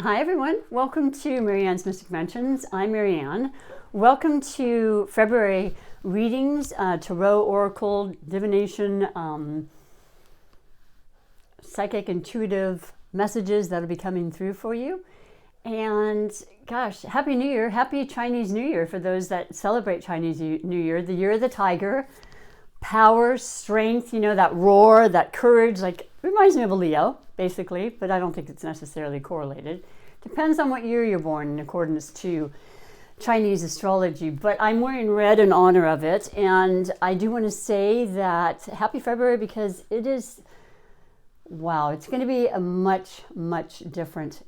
Hi everyone, welcome to Marianne's Mystic Mentions. I'm Marianne. Welcome to February readings, Tarot, Oracle, Divination, psychic, intuitive messages that'll be coming through for you. And gosh, Happy New Year, Happy Chinese New Year for those that celebrate Chinese New Year, the year of the tiger. Power, strength, you know, that roar, that courage, like reminds me of a Leo, basically, but I don't think it's necessarily correlated. Depends on what year you're born in accordance to Chinese astrology, but I'm wearing red in honor of it. And I do want to say that happy February because it is, wow, it's going to be a much, much different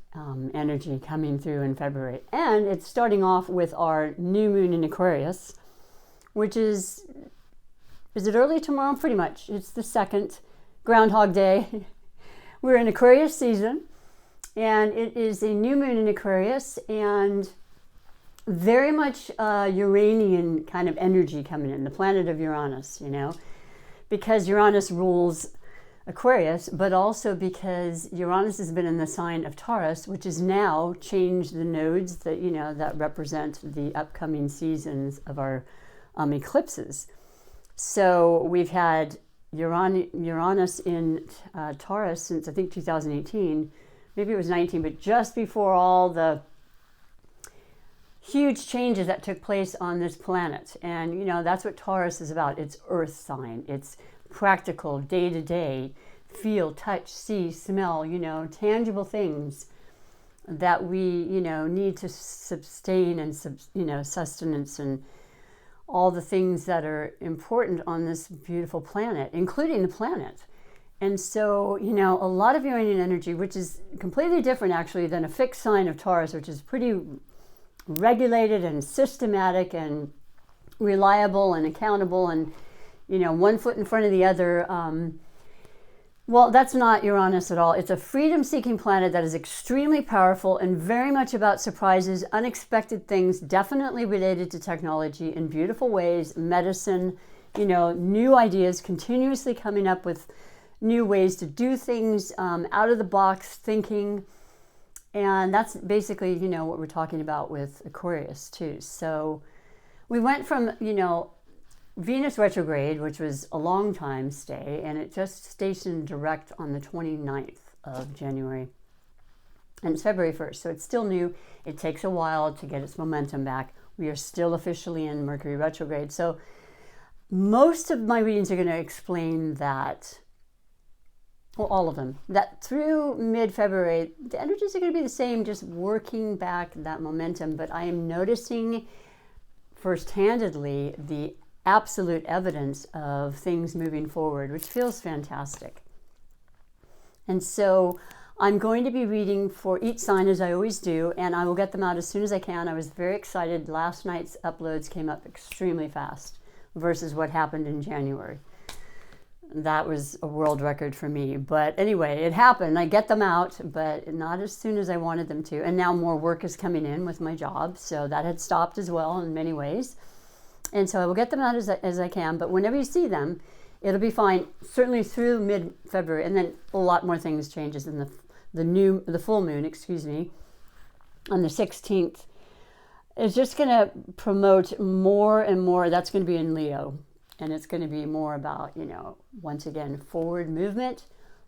energy coming through in February. And it's starting off with our new moon in Aquarius, which is it early tomorrow? Pretty much. It's the second Groundhog Day. We're in Aquarius season, and it is a new moon in Aquarius, and very much Uranian kind of energy coming in, the planet of Uranus, you know, because Uranus rules Aquarius, but also because Uranus has been in the sign of Taurus, which has now changed the nodes that, you know, that represent the upcoming seasons of our eclipses. So we've had Uranus in Taurus since I think 2018, maybe it was 19, but just before all the huge changes that took place on this planet. And, you know, that's what Taurus is about. It's earth sign. It's practical, day to day, feel, touch, see, smell, you know, tangible things that we, you know, need to sustain and, you know, sustenance and all the things that are important on this beautiful planet, including the planet. And so, you know, a lot of Uranian energy, which is completely different actually than a fixed sign of Taurus, which is pretty regulated and systematic and reliable and accountable and, you know, one foot in front of the other. Well, that's not Uranus at all. It's a freedom-seeking planet that is extremely powerful and very much about surprises, unexpected things, definitely related to technology in beautiful ways, medicine, you know, new ideas, continuously coming up with new ways to do things, out of the box thinking. And that's basically, you know, what we're talking about with Aquarius too. So we went from, you know, Venus retrograde, which was a long time stay, and it just stationed direct on the 29th of January. And it's February 1st, so it's still new. It takes a while to get its momentum back. We are still officially in Mercury retrograde. So most of my readings are going to explain that, well, all of them, that through mid-February, the energies are going to be the same, just working back that momentum. But I am noticing first-handedly the absolute evidence of things moving forward, which feels fantastic. And so I'm going to be reading for each sign as I always do, and I will get them out as soon as I can. I was very excited. Last night's uploads came up extremely fast versus what happened in January. That was a world record for me. But anyway, it happened. I get them out, but not as soon as I wanted them to. And now more work is coming in with my job, so that had stopped as well in many ways. And so I will get them out as I can, but whenever you see them, it'll be fine, certainly through mid-February, and then a lot more things changes in the full moon, on the 16th. It's just going to promote more and more. That's going to be in Leo, and it's going to be more about, you know, once again, forward movement,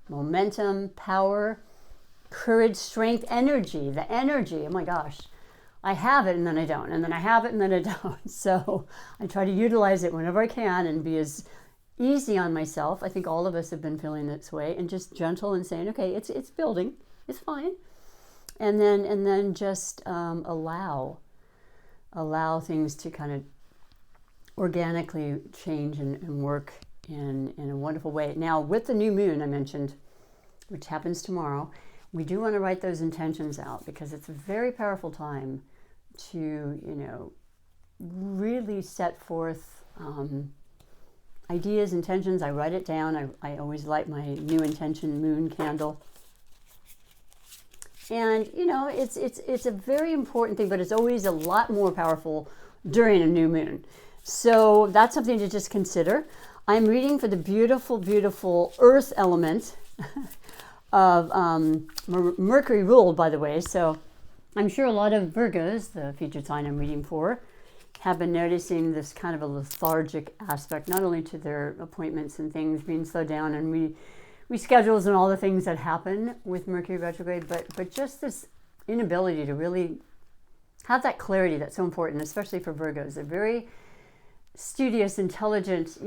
momentum, power, courage, strength, energy, the energy, oh my gosh. I have it and then I don't, and then I have it and then I don't. So I try to utilize it whenever I can and be as easy on myself. I think all of us have been feeling this way, and just gentle and saying, okay, it's building, it's fine. And then just allow things to kind of organically change and work in a wonderful way. Now with the new moon I mentioned, which happens tomorrow, we do want to write those intentions out because it's a very powerful time to, you know, really set forth ideas, intentions. I write it down. I always light my new intention moon candle. And, you know, it's a very important thing, but it's always a lot more powerful during a new moon. So that's something to just consider. I'm reading for the beautiful, beautiful earth element of Mercury ruled, by the way. So I'm sure a lot of Virgos, the featured sign I'm reading for, have been noticing this kind of a lethargic aspect, not only to their appointments and things being slowed down and reschedules and all the things that happen with Mercury retrograde, but just this inability to really have that clarity that's so important, especially for Virgos. They're very studious, intelligent,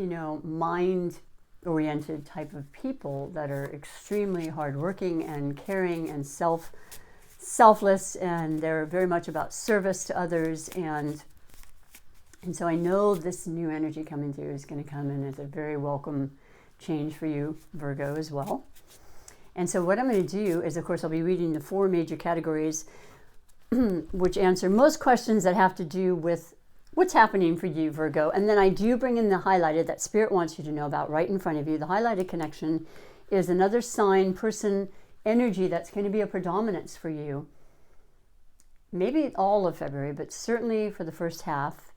mind-oriented type of people that are extremely hardworking and caring and selfless, and they're very much about service to others. And so I know this new energy coming through is going to come in as a very welcome change for you, Virgo, as well. And so what I'm going to do is, of course, I'll be reading the 4 major categories which answer most questions that have to do with what's happening for you, Virgo. And then I do bring in the highlighted that Spirit wants you to know about right in front of you. The highlighted connection is another sign, person, energy that's going to be a predominance for you. Maybe all of February, but certainly for the first half.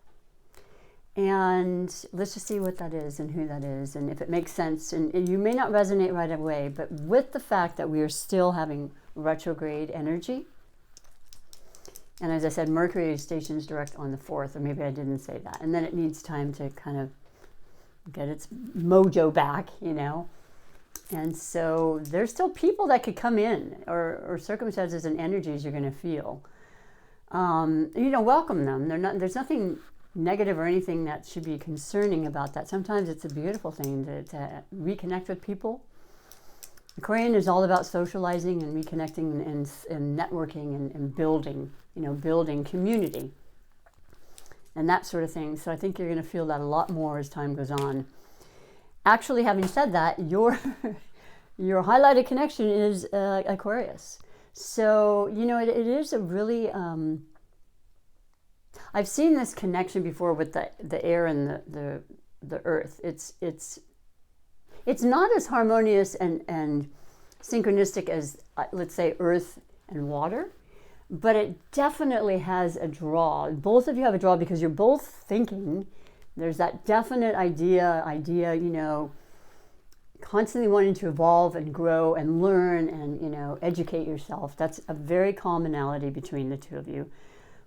And let's just see what that is and who that is and if it makes sense. And you may not resonate right away, but with the fact that we are still having retrograde energy, and as I said, Mercury stations direct on the 4th, or maybe I didn't say that. And then it needs time to kind of get its mojo back, And so there's still people that could come in, or circumstances and energies you're going to feel. Welcome them. There's nothing negative or anything that should be concerning about that. Sometimes it's a beautiful thing to reconnect with people. Aquarian is all about socializing and reconnecting and networking and building, building community and that sort of thing. So I think you're going to feel that a lot more as time goes on. Actually, having said that, your highlighted connection is Aquarius. So, it is a really, I've seen this connection before with the air and the earth. It's not as harmonious and synchronistic as, let's say, earth and water, but it definitely has a draw. Both of you have a draw because you're both thinking. There's that definite idea, constantly wanting to evolve and grow and learn and, educate yourself. That's a very commonality between the two of you.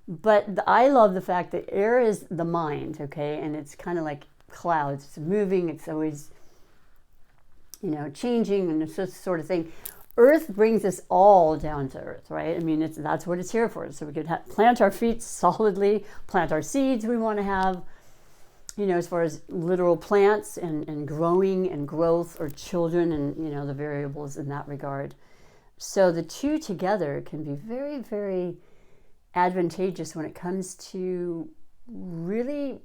But I love the fact that air is the mind, okay? And it's kind of like clouds. It's moving. It's always, changing and this sort of thing. Earth brings us all down to earth, right? I mean, that's what it's here for. So we could plant our feet solidly, plant our seeds we want to have, as far as literal plants and growing and growth, or children and, the variables in that regard. So the two together can be very, very advantageous when it comes to really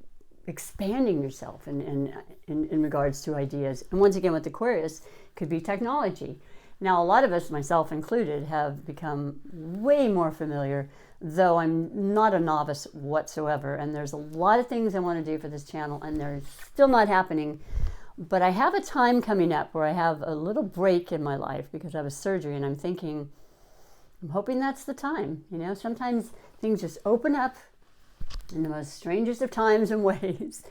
expanding yourself in regards to ideas. And once again, with Aquarius, could be technology. Now, a lot of us, myself included, have become way more familiar, though I'm not a novice whatsoever. And there's a lot of things I want to do for this channel, and they're still not happening. But I have a time coming up where I have a little break in my life because I have a surgery, and I'm hoping that's the time. Sometimes things just open up in the most strangest of times and ways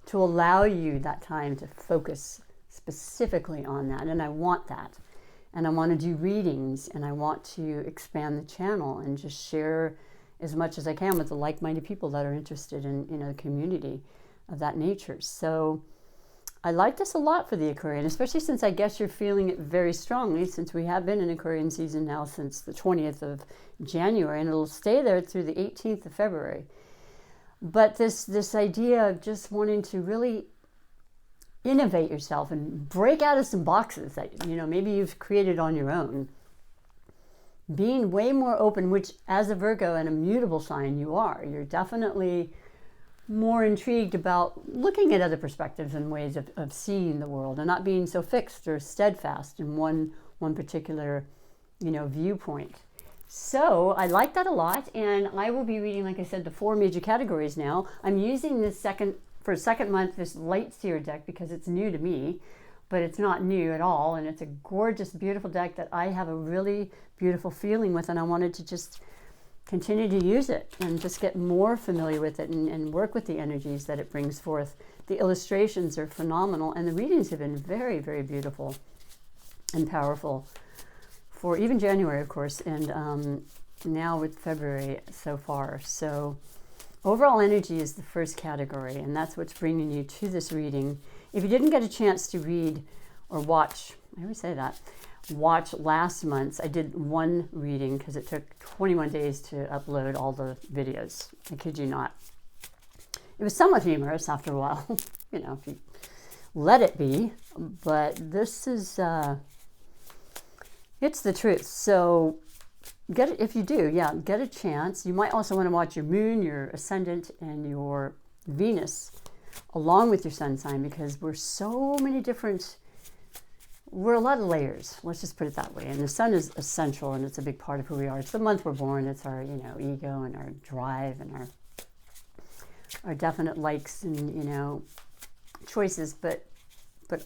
to allow you that time to focus specifically on that. And I want that. And I want to do readings, and I want to expand the channel and just share as much as I can with the like-minded people that are interested in, the community of that nature. So I like this a lot for the Aquarian, especially since I guess you're feeling it very strongly, since we have been in Aquarian season now since the 20th of January, and it'll stay there through the 18th of February. But this idea of just wanting to really innovate yourself and break out of some boxes that, maybe you've created on your own. Being way more open, which as a Virgo and a mutable sign you are. You're definitely more intrigued about looking at other perspectives and ways of seeing the world and not being so fixed or steadfast in one particular, viewpoint. So I like that a lot, and I will be reading, like I said, the 4 major categories now. I'm using this for second month, this light seer deck, because it's new to me, but it's not new at all. And it's a gorgeous, beautiful deck that I have a really beautiful feeling with. And I wanted to just continue to use it and just get more familiar with it and work with the energies that it brings forth. The illustrations are phenomenal, and the readings have been very, very beautiful and powerful. for even January, of course, and now with February so far. So overall energy is the first category, and that's what's bringing you to this reading. If you didn't get a chance to read or watch, I always say that, watch last month's, I did one reading because it took 21 days to upload all the videos. I kid you not. It was somewhat humorous after a while, you know, if you let it be, but this is, it's the truth. So get it, if you do, yeah, get a chance. You might also want to watch your moon, your ascendant, and your Venus along with your sun sign, because we're so many different, we're a lot of layers, let's just put it that way. And the sun is essential, and it's a big part of who we are. It's the month we're born. It's our, you know, ego and our drive and our definite likes and, you know, choices. But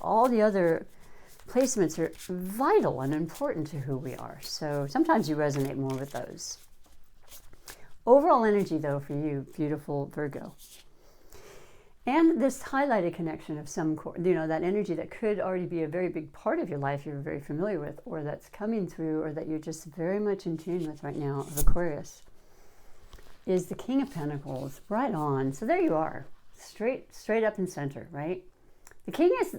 all the other placements are vital and important to who we are. So sometimes you resonate more with those. Overall energy, though, for you, beautiful Virgo. And this highlighted connection of some, you know, that energy that could already be a very big part of your life you're very familiar with, or that's coming through, or that you're just very much in tune with right now, of Aquarius, is the King of Pentacles. Right on. So there you are, straight up and center, right? The King is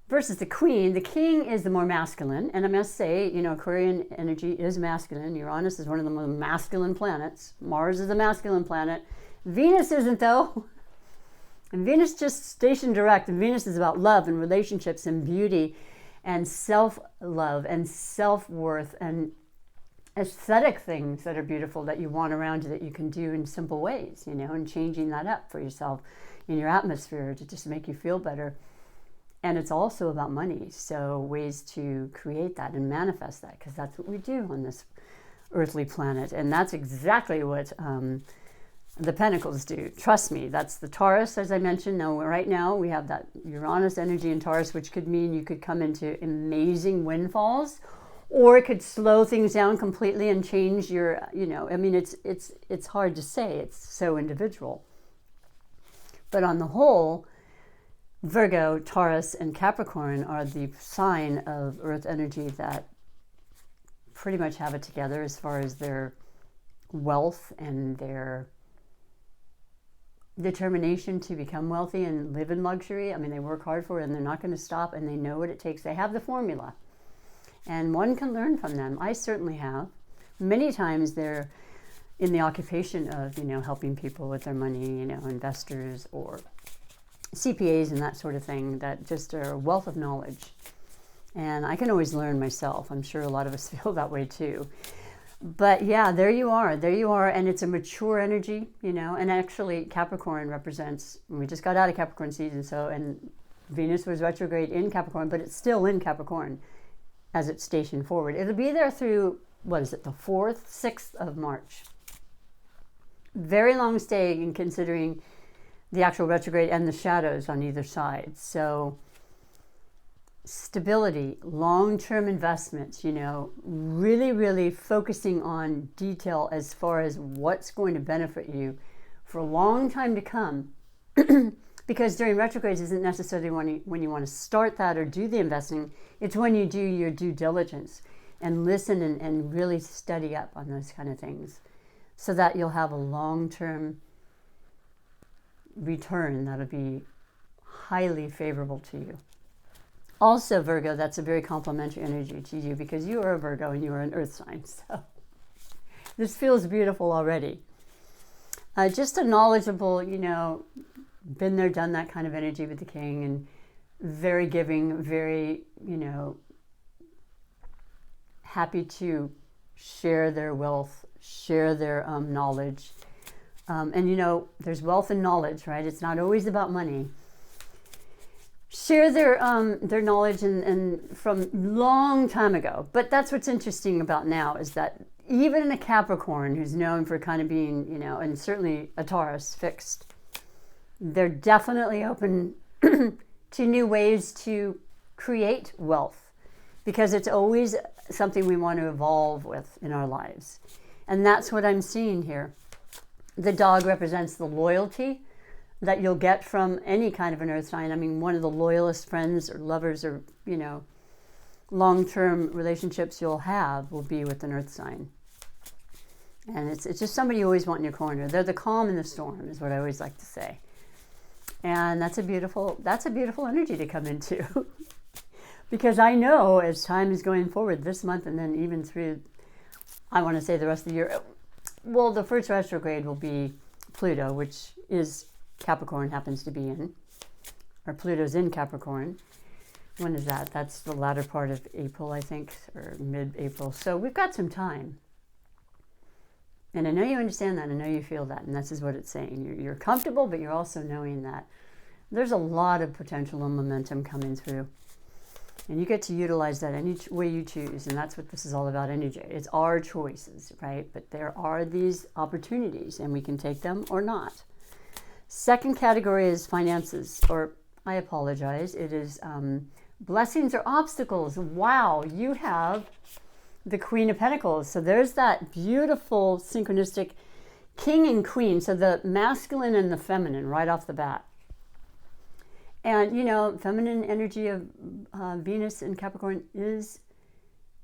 versus the Queen. The King is the more masculine, and I must say, you know, Aquarian energy is masculine. Uranus is one of the most masculine planets. Mars is a masculine planet. Venus isn't, though. And Venus just stationed direct, and Venus is about love and relationships and beauty and self-love and self-worth and aesthetic things that are beautiful that you want around you that you can do in simple ways, you know, and changing that up for yourself in your atmosphere to just make you feel better. And it's also about money, so ways to create that and manifest that, because that's what we do on this earthly planet. And that's exactly what the Pentacles do. Trust me, that's the Taurus, as I mentioned. Now, right now, we have that Uranus energy in Taurus, which could mean you could come into amazing windfalls, or it could slow things down completely and change your, you know, I mean, it's hard to say. It's so individual. But on the whole, Virgo, Taurus, and Capricorn are the sign of Earth energy that pretty much have it together as far as their wealth and their determination to become wealthy and live in luxury. I mean, they work hard for it, and they're not going to stop, and they know what it takes. They have the formula, and one can learn from them. I certainly have. Many times they're in the occupation of, you know, helping people with their money, you know, investors or CPAs and that sort of thing, that just are a wealth of knowledge. And I can always learn myself. I'm sure a lot of us feel that way too. But yeah, there you are, and it's a mature energy, you know, and actually Capricorn represents, we just got out of Capricorn season, so, and Venus was retrograde in Capricorn, but it's still in Capricorn as it's stationed forward. It'll be there through, what is it, the 4th, 6th of March. Very long stay in considering the actual retrograde and the shadows on either side. So stability, long-term investments, you know, really, really focusing on detail as far as what's going to benefit you for a long time to come. Because during retrogrades isn't necessarily when you want to start that or do the investing. It's when you do your due diligence and listen and really study up on those kind of things, so that you'll have a long-term return that'll be highly favorable to you. Also, Virgo, that's a very complimentary energy to you, because you are a Virgo and you are an earth sign. So this feels beautiful already. Just a knowledgeable, you know, been there, done that kind of energy with the King, and very giving, very, you know, happy to share their wealth, share their knowledge. And, you know, there's wealth and knowledge, right? It's not always about money. Share their knowledge and from long time ago. But that's what's interesting about now, is that even in a Capricorn, who's known for kind of being, you know, and certainly a Taurus, fixed, they're definitely open to new ways to create wealth, because it's always something we want to evolve with in our lives. And that's what I'm seeing here. The dog represents the loyalty that you'll get from any kind of an earth sign. I mean, one of the loyalest friends or lovers or, you know, long-term relationships you'll have will be with an earth sign. And it's just somebody you always want in your corner. They're the calm in the storm, is what I always like to say. And that's a beautiful energy to come into. Because I know as time is going forward this month and then even through, I want to say the rest of the year, well, the first retrograde will be Pluto, which is Capricorn, happens to be in, or Pluto's in Capricorn. When is that? That's the latter part of April, I think, or mid-April. So we've got some time. And I know you understand that. I know you feel that. And this is what it's saying. You're comfortable, but you're also knowing that there's a lot of potential and momentum coming through. And you get to utilize that any way you choose. And that's what this is all about anyway. It's our choices, right? But there are these opportunities, and we can take them or not. Second category is finances, or I apologize. It is blessings or obstacles. Wow, you have the Queen of Pentacles. So there's that beautiful synchronistic King and Queen. So the masculine and the feminine right off the bat. And, you know, feminine energy of Venus in Capricorn is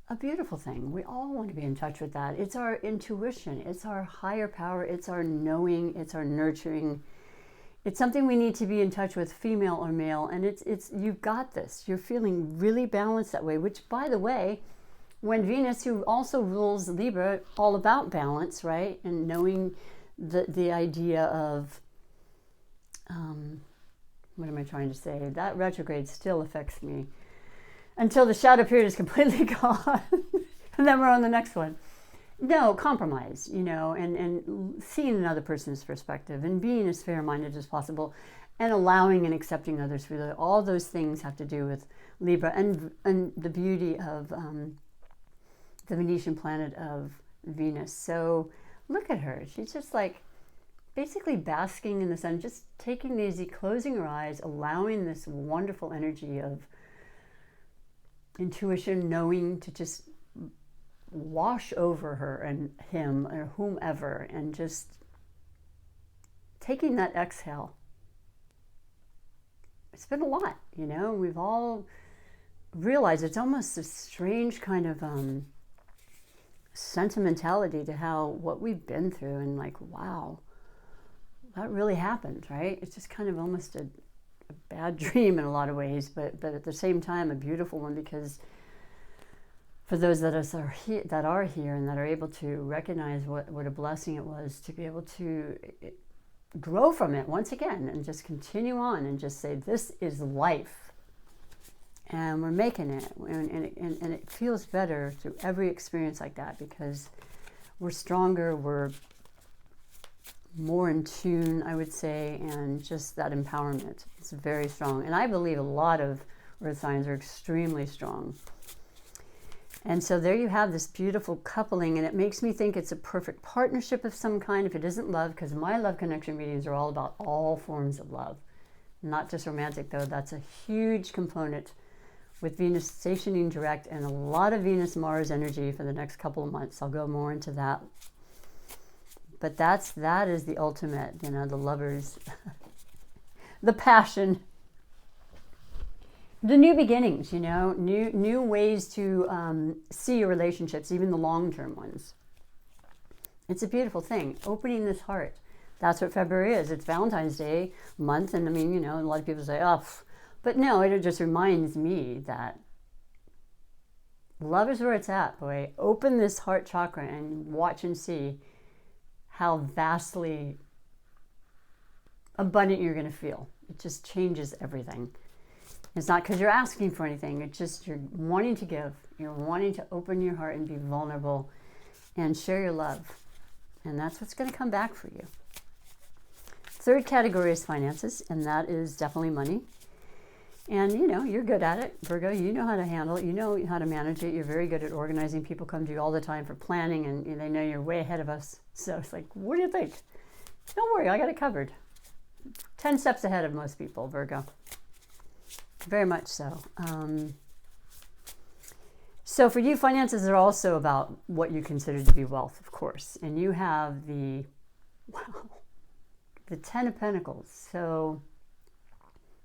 a beautiful thing. We all want to be in touch with that. It's our intuition. It's our higher power. It's our knowing. It's our nurturing. It's something we need to be in touch with, female or male. And it's you've got this. You're feeling really balanced that way, which, by the way, when Venus, who also rules Libra, all about balance, right? And knowing the idea of... what am I trying to say? That retrograde still affects me until the shadow period is completely gone. And then we're on the next one. No, compromise, you know, and seeing another person's perspective and being as fair-minded as possible and allowing and accepting others for that. All those things have to do with Libra and the beauty of the Venetian planet of Venus. So look at her. She's just like, basically basking in the sun, just taking it easy, closing her eyes, allowing this wonderful energy of intuition, knowing to just wash over her and him or whomever, and just taking that exhale. It's been a lot, you know. We've all realized it's almost a strange kind of sentimentality to what we've been through, and like, wow, that really happened, right? It's just kind of almost a bad dream in a lot of ways, but at the same time a beautiful one, because for those that are here and that are able to recognize what a blessing it was to be able to grow from it once again and just continue on and just say, this is life. And we're making it, and it feels better through every experience like that, because we're stronger, we're more in tune, I would say, and just that empowerment. It's very strong. And I believe a lot of earth signs are extremely strong. And so there you have this beautiful coupling, and it makes me think it's a perfect partnership of some kind if it isn't love, because my love connection readings are all about all forms of love. Not just romantic, though. That's a huge component with Venus stationing direct and a lot of Venus-Mars energy for the next couple of months. I'll go more into that. But that is the ultimate, you know, the lovers, the passion, the new beginnings, you know, new ways to see your relationships, even the long-term ones. It's a beautiful thing, opening this heart. That's what February is. It's Valentine's Day month, and I mean, you know, a lot of people say, oh, but no, it just reminds me that love is where it's at, boy. Open this heart chakra and watch and see how vastly abundant you're going to feel. It just changes everything. It's not because you're asking for anything. It's just you're wanting to give. You're wanting to open your heart and be vulnerable and share your love. And that's what's going to come back for you. Third category is finances, and that is definitely money. And, you know, you're good at it, Virgo. You know how to handle it. You know how to manage it. You're very good at organizing. People come to you all the time for planning, and they know you're way ahead of us. So it's like, what do you think? Don't worry, I got it covered. 10 steps ahead of most people, Virgo. Very much so. So for you, finances are also about what you consider to be wealth, of course. And you have the 10 of Pentacles. So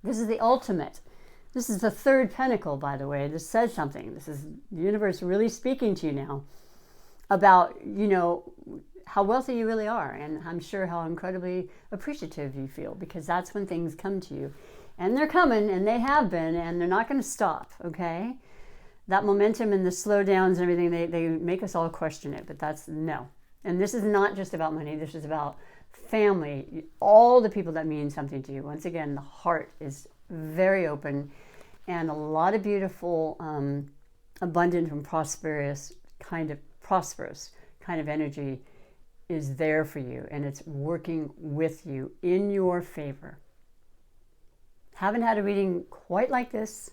this is the ultimate. This is the third pentacle, by the way. This says something. This is the universe really speaking to you now about, you know, how wealthy you really are. And I'm sure how incredibly appreciative you feel, because that's when things come to you. And they're coming, and they have been, and they're not going to stop, okay? That momentum and the slowdowns and everything, they make us all question it, but that's no. And this is not just about money. This is about family, all the people that mean something to you. Once again, the heart is very open, and a lot of beautiful, abundant and prosperous kind of energy is there for you, and it's working with you in your favor. Haven't had a reading quite like this,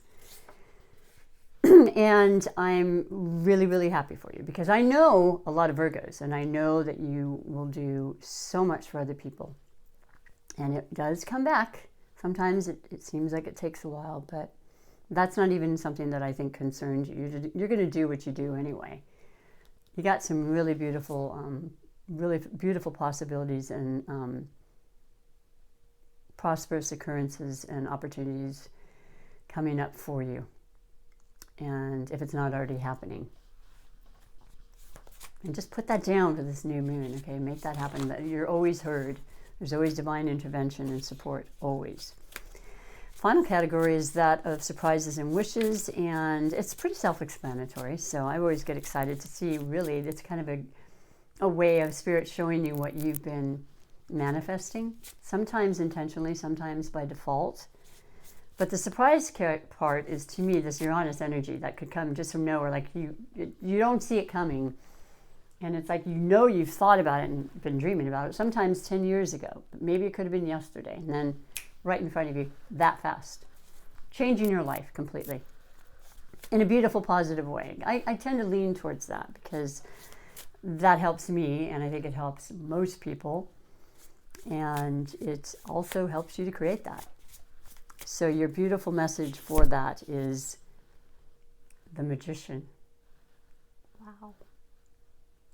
and I'm really, really happy for you, because I know a lot of Virgos, and I know that you will do so much for other people. And it does come back. Sometimes it seems like it takes a while, but that's not even something that I think concerns you. You're going to do what you do anyway. You got some really beautiful possibilities and prosperous occurrences and opportunities coming up for you. And if it's not already happening. And just put that down for this new moon, okay? Make that happen. You're always heard. There's always divine intervention and support, always. Final category is that of surprises and wishes, and it's pretty self-explanatory, so I always get excited to see, really, it's kind of a way of Spirit showing you what you've been manifesting, sometimes intentionally, sometimes by default. But the surprise part is, to me, this Uranus energy that could come just from nowhere, like you don't see it coming, and it's like, you know, you've thought about it and been dreaming about it, sometimes 10 years ago, but maybe it could have been yesterday, and then right in front of you, that fast, changing your life completely in a beautiful, positive way. I tend to lean towards that, because that helps me, and I think it helps most people, and it also helps you to create that. So your beautiful message for that is the Magician. Wow.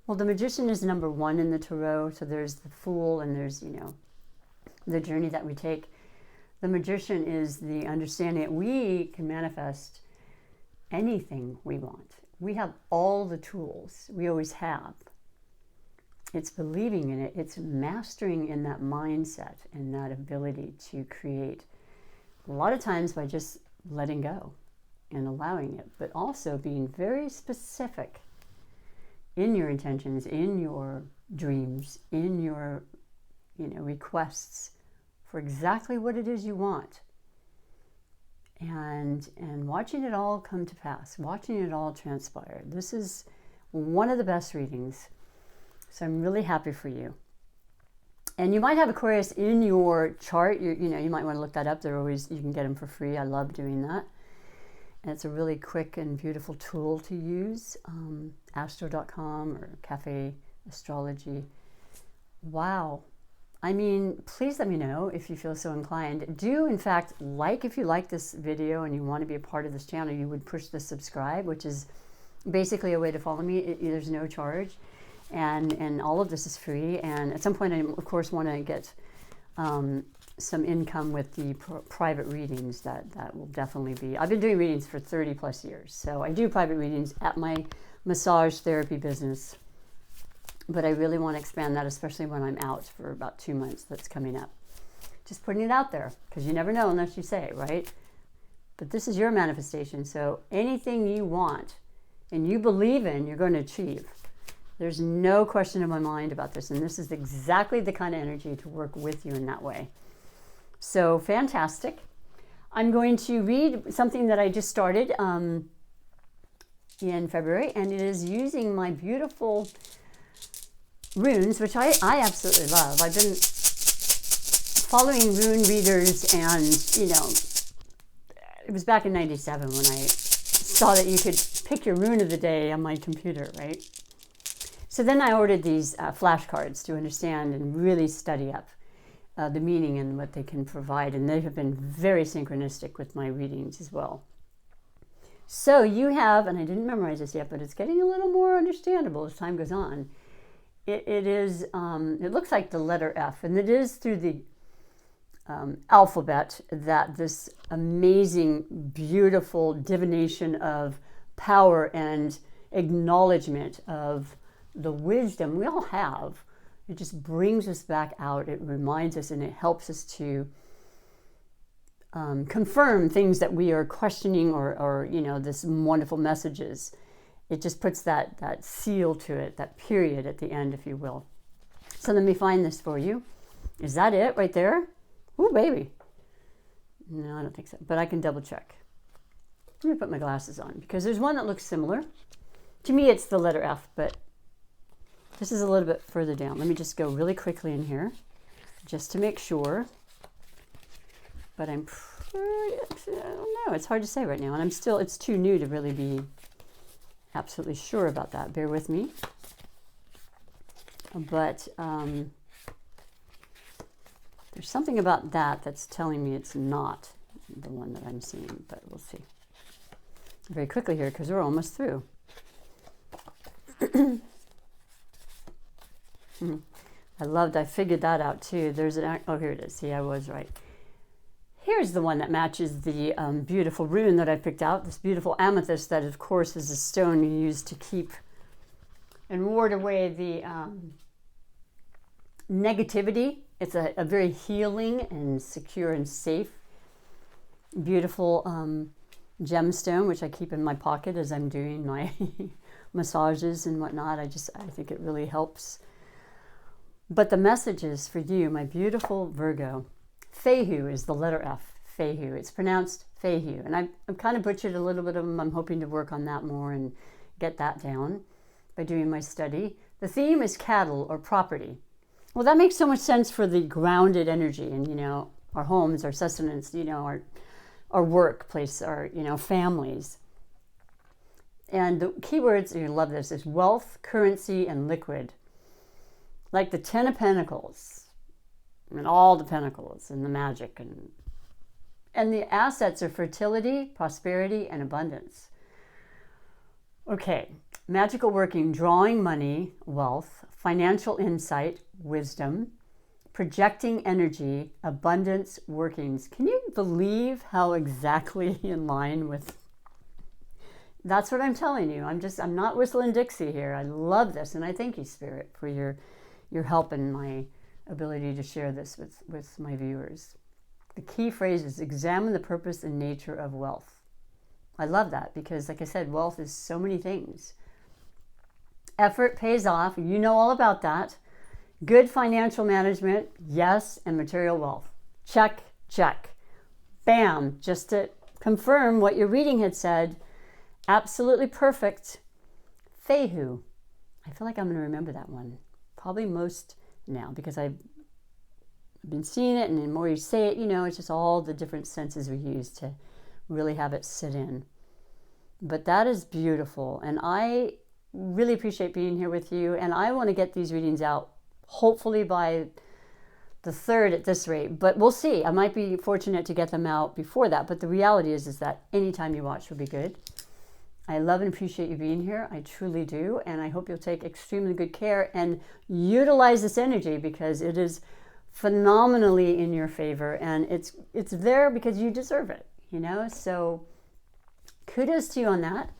Well, the Magician is number 1 in the Tarot, so there's the Fool, and there's, you know, the journey that we take. The Magician is the understanding that we can manifest anything we want. We have all the tools. We always have. It's believing in it. It's mastering in that mindset and that ability to create. A lot of times by just letting go and allowing it, but also being very specific in your intentions, in your dreams, in your, you know, requests for exactly what it is you want. And watching it all come to pass, watching it all transpire. This is one of the best readings. So I'm really happy for you. And you might have Aquarius in your chart. You know, you might want to look that up. They're always, you can get them for free. I love doing that. And it's a really quick and beautiful tool to use. Astro.com or Cafe Astrology. Wow. I mean, please let me know if you feel so inclined. Do, in fact, if you like this video and you want to be a part of this channel, you would push the subscribe, which is basically a way to follow me. There's no charge. And all of this is free. And at some point, I, of course, want to get some income with the private readings. That will definitely be. I've been doing readings for 30 plus years. So I do private readings at my massage therapy business. But I really want to expand that, especially when I'm out for about 2 months. That's coming up. Just putting it out there, because you never know unless you say it, right? But this is your manifestation. So anything you want and you believe in, you're going to achieve. There's no question in my mind about this, and this is exactly the kind of energy to work with you in that way. So fantastic. I'm going to read something that I just started in February, and it is using my beautiful runes, which I absolutely love. I've been following rune readers, and, you know, it was back in '97 when I saw that you could pick your rune of the day on my computer, right? So then I ordered these flashcards to understand and really study up the meaning and what they can provide. And they have been very synchronistic with my readings as well. So you have, and I didn't memorize this yet, but it's getting a little more understandable as time goes on. It looks like the letter F, and it is through the alphabet that this amazing, beautiful divination of power and acknowledgement of the wisdom we all have. It just brings us back out. It reminds us and it helps us to confirm things that we are questioning or this wonderful messages. It just puts that seal to it, that period at the end, if you will. So let me find this for you. Is that it right there? Ooh, baby. No, I don't think so, but I can double check. Let me put my glasses on because there's one that looks similar. To me, it's the letter F, but this is a little bit further down. Let me just go really quickly in here just to make sure. But I don't know. It's hard to say right now. And it's too new to really be absolutely sure about that. Bear with me. But there's something about that that's telling me it's not the one that I'm seeing, but we'll see. Very quickly here because we're almost through. I figured that out too. Oh, here it is. See, I was right. Here's the one that matches the beautiful rune that I picked out, this beautiful amethyst that, of course, is a stone you use to keep and ward away the negativity. It's a very healing and secure and safe, beautiful gemstone, which I keep in my pocket as I'm doing my massages and whatnot. I think it really helps. But the message is for you, my beautiful Virgo. Fehu is the letter F, Fehu. It's pronounced Fehu. And I've kind of butchered a little bit of them. I'm hoping to work on that more and get that down by doing my study. The theme is cattle or property. Well, that makes so much sense for the grounded energy and, our homes, our sustenance, our workplace, our, families. And the keywords, you love this, is wealth, currency, and liquid. Like the 10 of Pentacles. And all the pentacles and the magic and the assets are fertility, prosperity, and abundance. Okay, magical working, drawing money, wealth, financial insight, wisdom, projecting energy, abundance, workings. Can you believe how exactly in line with? That's what I'm telling you. I'm not whistling Dixie here. I love this, and I thank you, Spirit, for your help in my ability to share this with my viewers. The key phrase is examine the purpose and nature of wealth. I love that because, like I said, wealth is so many things. Effort pays off. You know all about that. Good financial management, yes, and material wealth. Check, check. Bam, just to confirm what your reading had said. Absolutely perfect. Fehu. I feel like I'm going to remember that one. Probably most now because I've been seeing it, and the more you say it, it's just all the different senses we use to really have it sit in. But that is beautiful, and I really appreciate being here with you, and I want to get these readings out hopefully by the 3rd at this rate, but we'll see. I might be fortunate to get them out before that, but the reality is that anytime you watch will be good. I love and appreciate you being here. I truly do. And I hope you'll take extremely good care and utilize this energy because it is phenomenally in your favor. And it's there because you deserve it, So kudos to you on that.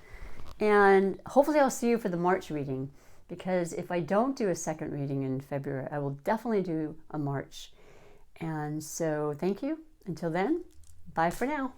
And hopefully I'll see you for the March reading because if I don't do a second reading in February, I will definitely do a March. And so thank you. Until then, bye for now.